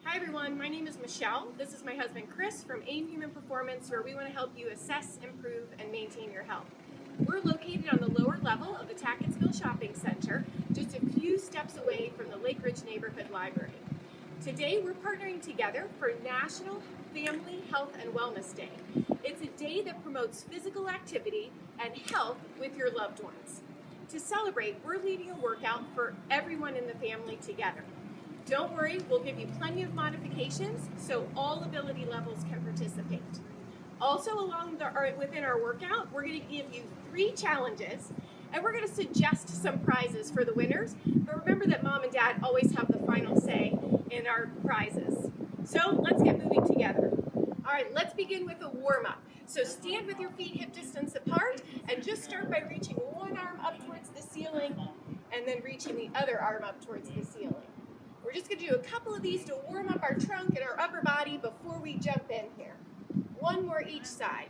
Hi everyone, my name is Michelle. This is my husband Chris from AIM Human Performance, where we want to help you assess, improve, and maintain your health. We're located on the lower level of the Tackettsville Shopping Center, just a few steps away from the Lake Ridge Neighborhood Library. Today we're partnering together for National Family Health and Wellness Day. It's a day that promotes physical activity and health with your loved ones. To celebrate, we're leading a workout for everyone in the family together. Don't worry, we'll give you plenty of modifications so all ability levels can participate. Also, within our workout, we're going to give you 3 challenges, and we're going to suggest some prizes for the winners. But remember that Mom and Dad always have the final say in our prizes. So let's get moving together. All right, let's begin with a warm-up. So stand with your feet hip distance apart, and just start by reaching one arm up towards the ceiling, and then reaching the other arm up towards the ceiling. We're just going to do a couple of these to warm up our trunk and our upper body before we jump in here. One more each side.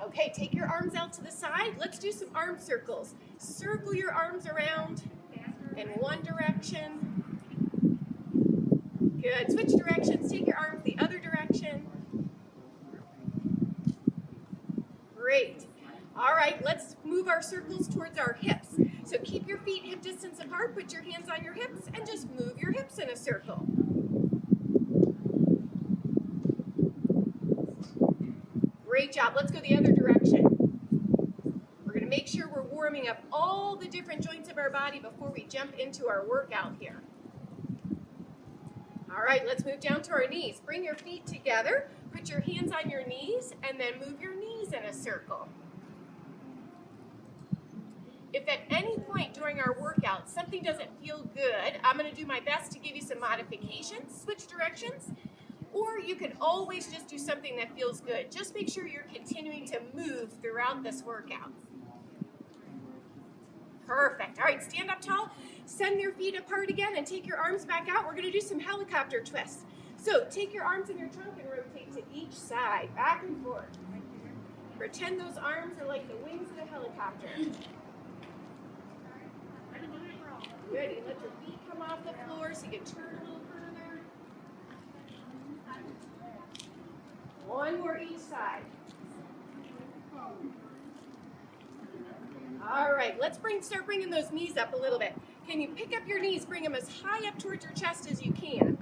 Okay, take your arms out to the side. Let's do some arm circles. Circle your arms around in one direction. Good. Switch directions. Take your arms the other direction. Great. All right, let's move our circles towards our hips. So keep your feet hip distance apart, put your hands on your hips, and just move your hips in a circle. Great job. Let's go the other direction. We're going to make sure we're warming up all the different joints of our body before we jump into our workout here. All right, let's move down to our knees. Bring your feet together, put your hands on your knees, and then move your knees in a circle. If at any point during our workout something doesn't feel good, I'm going to do my best to give you some modifications, switch directions, or you can always just do something that feels good. Just make sure you're continuing to move throughout this workout. Perfect. All right, stand up tall, send your feet apart again, and take your arms back out. We're going to do some helicopter twists. So take your arms in your trunk and rotate to each side, back and forth. Pretend those arms are like the wings of a helicopter. Good, you can let your feet come off the floor so you can turn a little further. One more each side. All right, let's start bringing those knees up a little bit. Can you pick up your knees, bring them as high up towards your chest as you can.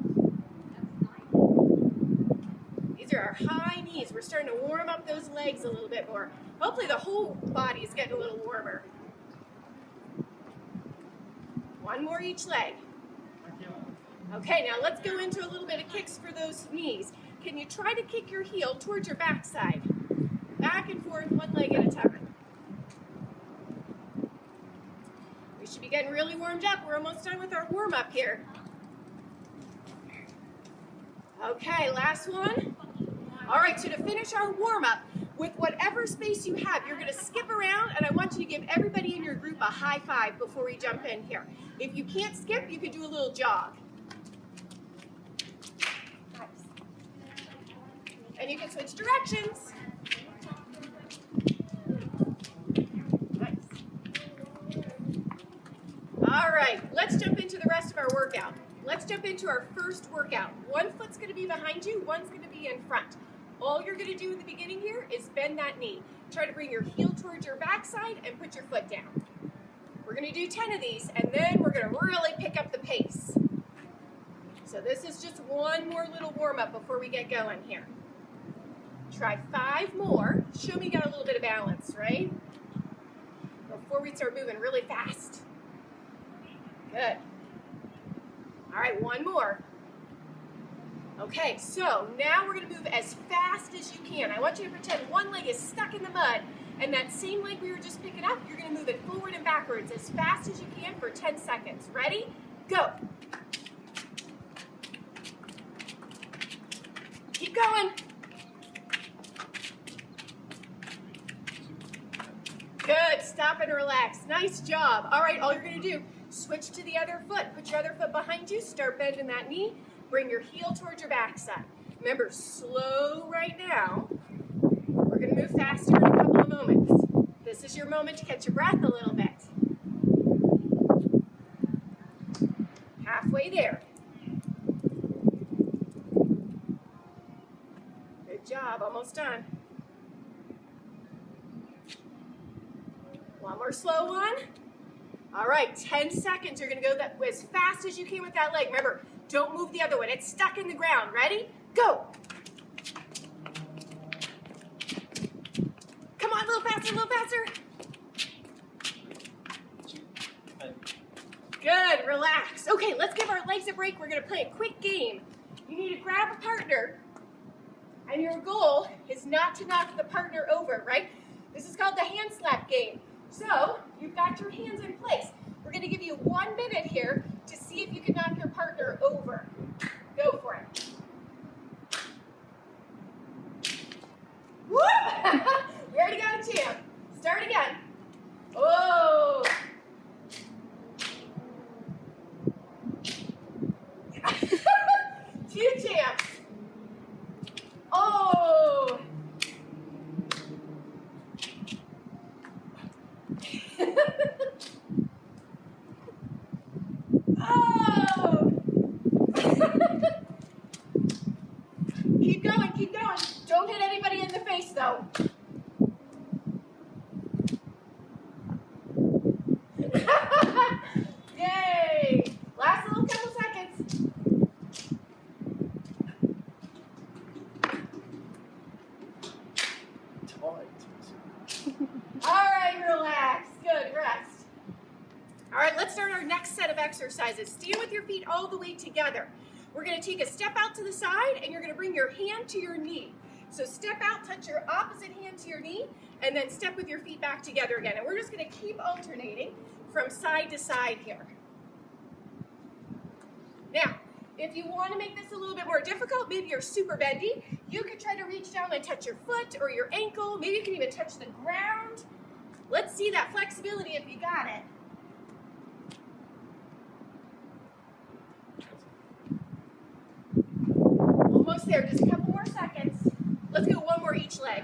These are our high knees. We're starting to warm up those legs a little bit more. Hopefully the whole body is getting a little warmer. One more each leg. Okay, now let's go into a little bit of kicks for those knees. Can you try to kick your heel towards your backside? Back and forth, one leg at a time. We should be getting really warmed up. We're almost done with our warm-up here. Okay, last one. All right, so to finish our warm-up, with whatever space you have, you're going to skip around, and I want you to give everybody in your group a high five before we jump in here. If you can't skip, you can do a little jog. Nice. And you can switch directions. Nice. All right, let's jump into the rest of our workout. Let's jump into our first workout. One foot's going to be behind you, one's going to be in front. All you're going to do in the beginning here is bend that knee. Try to bring your heel towards your backside and put your foot down. We're going to do 10 of these, and then we're going to really pick up the pace. So this is just one more little warm-up before we get going here. Try 5 more. Show me you got a little bit of balance, right? Before we start moving really fast. Good. All right, one more. Okay, so now we're going to move as fast as you can. I want you to pretend one leg is stuck in the mud, and that same leg we were just picking up, you're going to move it forward and backwards as fast as you can for 10 seconds. Ready? Go. Keep going. Good. Stop and relax. Nice job. All right, all you're going to do, switch to the other foot. Put your other foot behind you. Start bending that knee. Bring your heel towards your backside. Remember, slow right now. We're going to move faster in a couple of moments. This is your moment to catch your breath a little bit. halfway there. Good job, almost done. One more slow one. All right, 10 seconds. You're gonna go as fast as you can with that leg. Remember, don't move the other one. It's stuck in the ground. Ready? Go. Come on, a little faster, a little faster. Good, relax. Okay, let's give our legs a break. We're gonna play a quick game. You need to grab a partner, and your goal is not to knock the partner over, right? This is called the hand slap game. So, you've got your hands in place. We're gonna give you 1 minute here to see if you can knock your partner over. Go for it. Woo! We already got a champ. Start again. Oh! Two champs. Oh! Oh! Keep going, keep going. Don't hit anybody in the face, though. Yay! Last little couple seconds. All right, relax. Good, rest. All right, let's start our next set of exercises. Stand with your feet all the way together. We're going to take a step out to the side, and you're going to bring your hand to your knee. So step out, touch your opposite hand to your knee, and then step with your feet back together again. And we're just going to keep alternating from side to side here. Now, if you want to make this a little bit more difficult, maybe you're super bendy, you could try to reach down and touch your foot or your ankle. Maybe you can even touch the ground. Let's see that flexibility if you got it. Almost there, just a couple more seconds. Let's go one more each leg.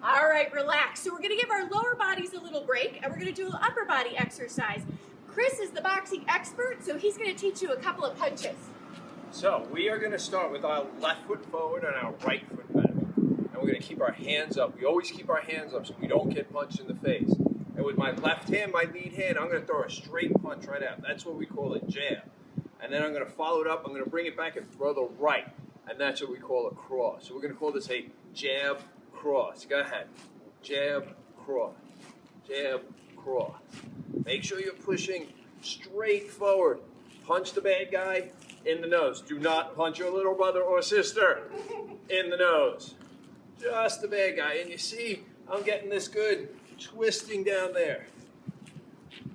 All right, relax. So we're gonna give our lower bodies a little break, and we're gonna do an upper body exercise. Chris is the boxing expert, so he's gonna teach you a couple of punches. So we are gonna start with our left foot forward and our right foot back. And we're gonna keep our hands up. We always keep our hands up so we don't get punched in the face. And with my left hand, my lead hand, I'm gonna throw a straight punch right out. That's what we call a jab. And then I'm gonna follow it up, I'm gonna bring it back and throw the right. And that's what we call a cross. So we're gonna call this a jab, cross. Go ahead. Jab, cross. Jab, cross. Make sure you're pushing straight forward. Punch the bad guy in the nose. Do not punch your little brother or sister in the nose. Just the bad guy. And you see, I'm getting this good twisting down there.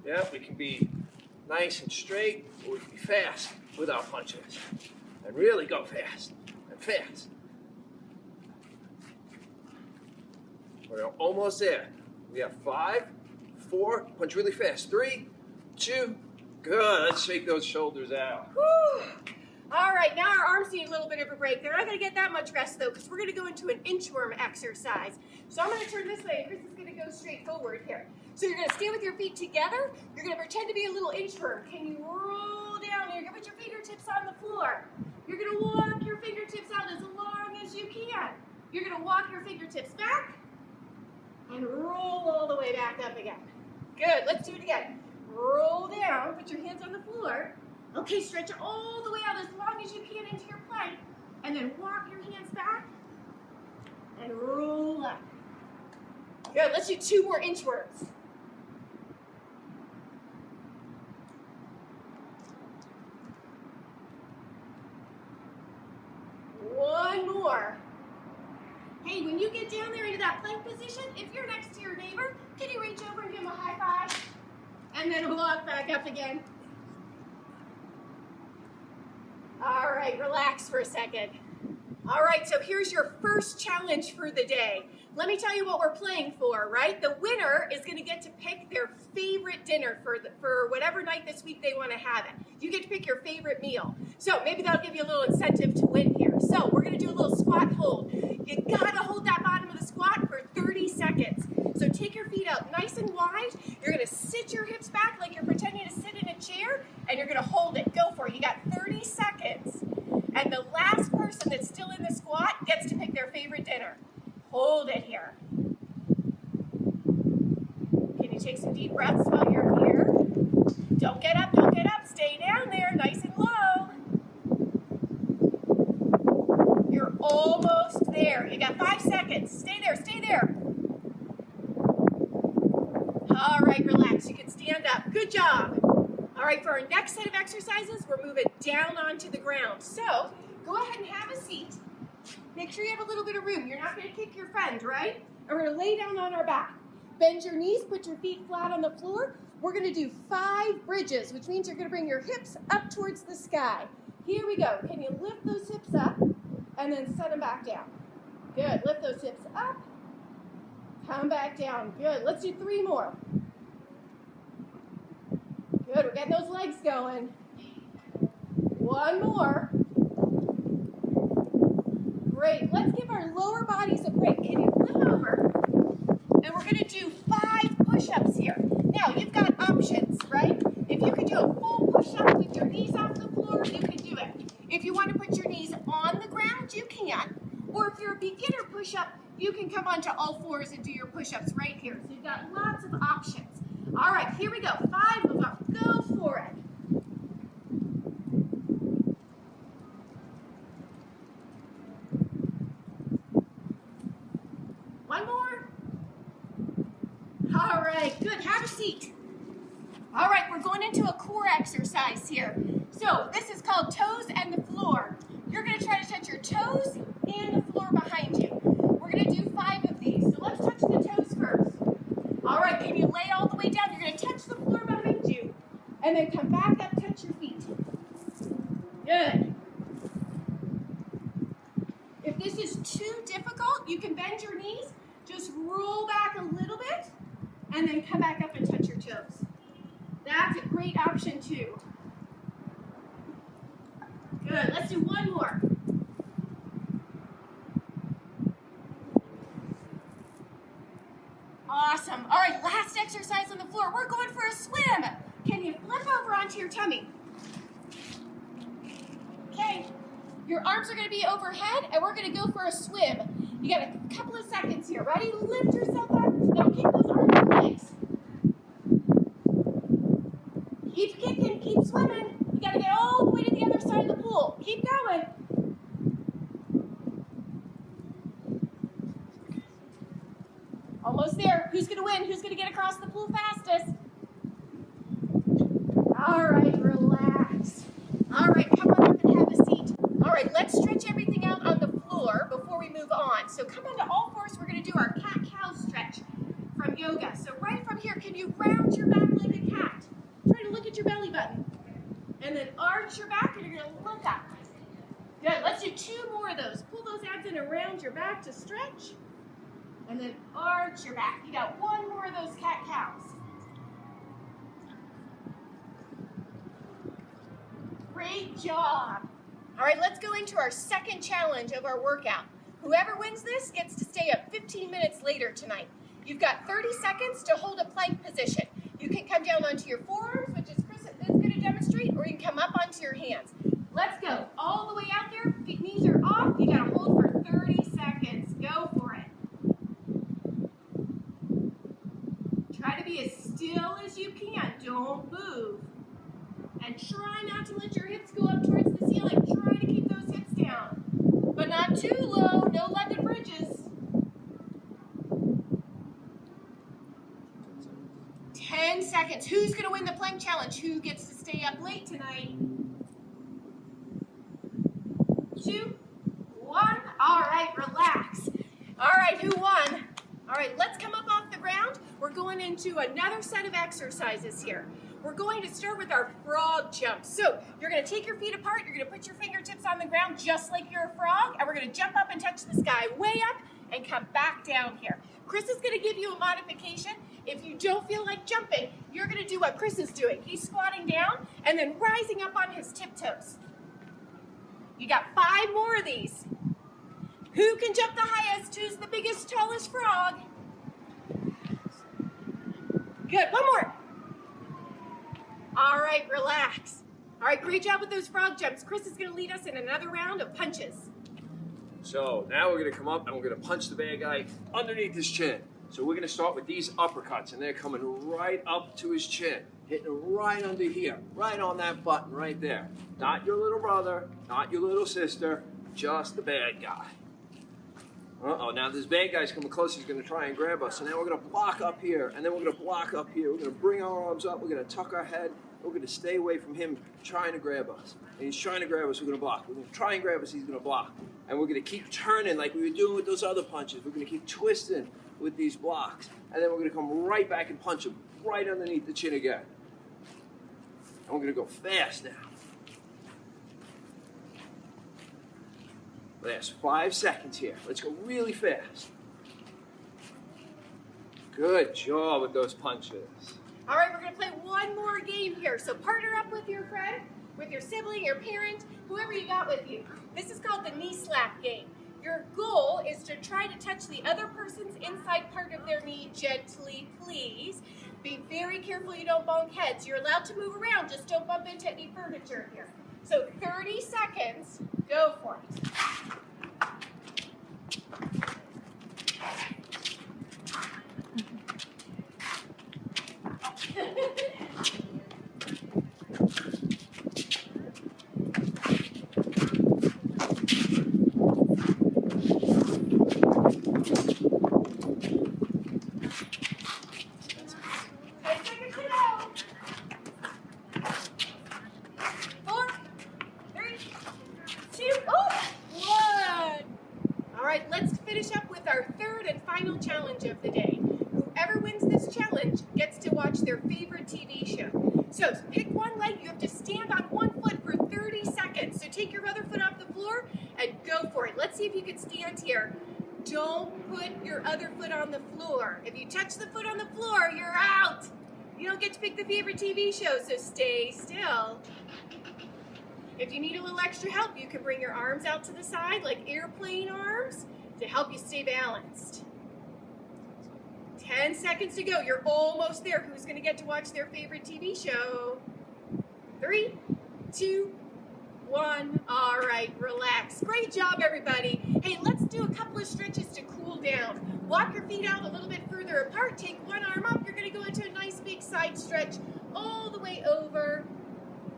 Yeah, we can be nice and straight, or we can be fast with our punches. And really go fast and fast. We're almost there. We have 5, 4, punch really fast. 3, 2, good. Let's shake those shoulders out. Woo! All right, now our arms need a little bit of a break. They're not going to get that much rest, though, because we're going to go into an inchworm exercise. So I'm going to turn this way, and Chris is going to go straight forward here. So you're going to stand with your feet together. You're going to pretend to be a little inchworm. Can you roll down? You're going to put your fingertips on the floor. You're going to walk your fingertips out as long as you can. You're going to walk your fingertips back and roll all the way back up again. Good, let's do it again. Roll down, put your hands on the floor. Okay, stretch it all the way out as long as you can into your plank. And then walk your hands back and roll up. Good, let's do 2 more inchworms. One more. Hey, when you get down there into that plank position, if you're next to your neighbor, can you reach over and give him a high five? And then walk back up again. All right, relax for a second. All right, so here's your first challenge for the day. Let me tell you what we're playing for, right? The winner is going to get to pick their favorite dinner for whatever night this week they want to have it. You get to pick your favorite meal. So maybe that'll give you a little incentive to win here. So we're going to do a little squat hold. You got to hold that bottom of the squat for 30 seconds. So take your feet out nice and wide. You're going to sit your hips back like you're and you're gonna hold it. Go for it. You got 30 seconds. And the last person that's still in the squat gets to pick their favorite dinner. Hold it here. Can you take some deep breaths while you're here? Don't get up, don't get up. Stay down there, nice and low. You're almost there. You got 5 seconds. Stay there, stay there. All right, relax. You can stand up. Good job. All right, for our next set of exercises, we're moving down onto the ground. So go ahead and have a seat. Make sure you have a little bit of room. You're not going to kick your friend, right? And we're going to lay down on our back. Bend your knees, put your feet flat on the floor. We're going to do 5 bridges, which means you're going to bring your hips up towards the sky. Here we go. Can you lift those hips up and then set them back down? Good. Lift those hips up. Come back down. Good. Let's do 3 more. Good. We're getting those legs going. 1 more. Great. Let's give our lower bodies a break. Can you flip over? And we're going to do 5 push-ups here. Now, you've got options, right? If you can do a full push-up with your knees off the floor, you can do it. If you want to put your knees on the ground, you can. Or if you're a beginner push-up, you can come onto all fours and do your push-ups right here. So you've got lots of options. All right, here we go. 5 of them. Go for it. One more. All right, good. Have a seat. All right, we're going into a core exercise here. So this is called toes and the floor. You're going to try to touch your toes and the floor behind you. We're going to do 5 of these. So let's touch the toes first. All right, can you lay all the way down? You're going to touch the floor behind you. And then come back up, touch your feet. Good. If this is too difficult, you can bend your knees. Just roll back a little bit. And then come back up and touch your toes. That's a great option too. Good, let's do 1 more. Awesome. All right, last exercise on the floor. We're going for a swim. Can you flip over onto your tummy? Okay. Your arms are going to be overhead, and we're going to go for a swim. You got a couple of seconds here. Ready? Lift yourself up. Now keep those arms and legs. Keep kicking. Keep swimming. You got to get all the way to the other side of the pool. Keep going. Almost there. Who's going to win? Who's going to get across the pool fastest? All right, relax. All right, come on up and have a seat. All right, let's stretch everything out on the floor before we move on. So come onto all fours. We're going to do our cat-cow stretch from yoga. So right from here, can you round your back like a cat? Try to look at your belly button. And then arch your back, and you're going to look up. Good. Let's do 2 more of those. Pull those abs in around your back to stretch. And then arch your back. You got 1 more of those cat-cows. Great job. All right, let's go into our second challenge of our workout. Whoever wins this gets to stay up 15 minutes later tonight. You've got 30 seconds to hold a plank position. You can come down onto your forearms, which is Chris is going to demonstrate, or you can come up onto your hands. Let's go. All the way out there. Knees are off. You got to hold for 30 seconds. Go for it. Try to be as still as you can. Don't move. And try not to let your hips go up towards the ceiling. Try to keep those hips down. But not too low. No London bridges. 10 seconds. Who's going to win the plank challenge? Who gets to stay up late tonight? 2, 1. All right, relax. All right, who won? All right, let's come up off the ground. We're going into another set of exercises here. We're going to start with our frog jump. So you're going to take your feet apart. You're going to put your fingertips on the ground just like you're a frog. And we're going to jump up and touch the sky way up and come back down here. Chris is going to give you a modification. If you don't feel like jumping, you're going to do what Chris is doing. He's squatting down and then rising up on his tiptoes. You got 5 more of these. Who can jump the highest? Who's the biggest, tallest frog? Good. 1 more. All right. right, relax. All right, great job with those frog jumps. Chris is going to lead us in another round of punches. So now we're going to come up and we're going to punch the bad guy underneath his chin. So we're going to start with these uppercuts, and they're coming right up to his chin, hitting right under here, right on that button right there. Not your little brother, not your little sister, just the bad guy. Uh-oh, now this bad guy's coming close. He's going to try and grab us. So now we're going to block up here, and then we're going to block up here. We're going to bring our arms up. We're going to tuck our head. We're going to stay away from him trying to grab us. And he's trying to grab us. We're going to block. We're going to try and grab us. He's going to block. And we're going to keep turning like we were doing with those other punches. We're going to keep twisting with these blocks. And then we're going to come right back and punch him right underneath the chin again. And we're going to go fast now. Last 5 seconds here. Let's go really fast. Good job with those punches. All right, we're going to play one more game here. So partner up with your friend, with your sibling, your parent, whoever you got with you. This is called the knee slap game. Your goal is to try to touch the other person's inside part of their knee gently, please. Be very careful you don't bonk heads. You're allowed to move around, just don't bump into any furniture here. So 30 seconds, go for it. Challenge of the day. Whoever wins this challenge gets to watch their favorite TV show. So pick one leg. You have to stand on one foot for 30 seconds. So take your other foot off the floor and go for it. Let's see if you can stand here. Don't put your other foot on the floor. If you touch the foot on the floor, you're out. You don't get to pick the favorite TV show, so stay still. If you need a little extra help, you can bring your arms out to the side like airplane arms to help you stay balanced. 10 seconds to go. You're almost there. Who's going to get to watch their favorite TV show? 3, 2, 1. All right, relax. Great job, everybody. Hey, let's do a couple of stretches to cool down. Walk your feet out a little bit further apart. Take one arm up. You're going to go into a nice big side stretch all the way over.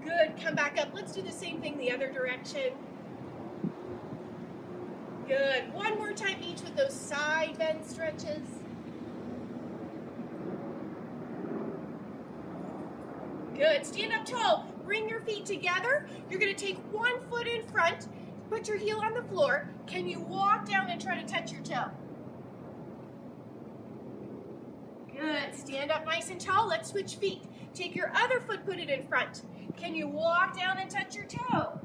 Good. Come back up. Let's do the same thing the other direction. Good. One more time each with those side bend stretches. Good. Stand up tall. Bring your feet together. You're going to take one foot in front. Put your heel on the floor. Can you walk down and try to touch your toe? Good. Stand up nice and tall. Let's switch feet. Take your other foot, put it in front. Can you walk down and touch your toe?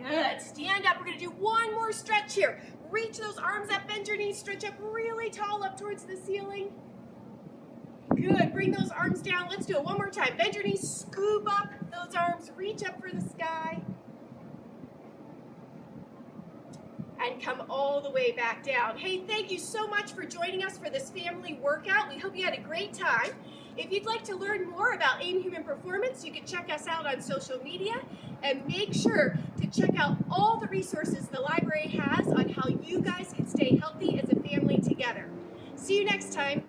Good. Stand up. We're going to do one more stretch here. Reach those arms up, bend your knees, stretch up really tall up towards the ceiling. Good. Bring those arms down. Let's do it one more time. Bend your knees, scoop up those arms, reach up for the sky. And come all the way back down. Hey, thank you so much for joining us for this family workout. We hope you had a great time. If you'd like to learn more about AIM Human Performance, you can check us out on social media, and make sure to check out all the resources the library has on how you guys can stay healthy as a family together. See you next time.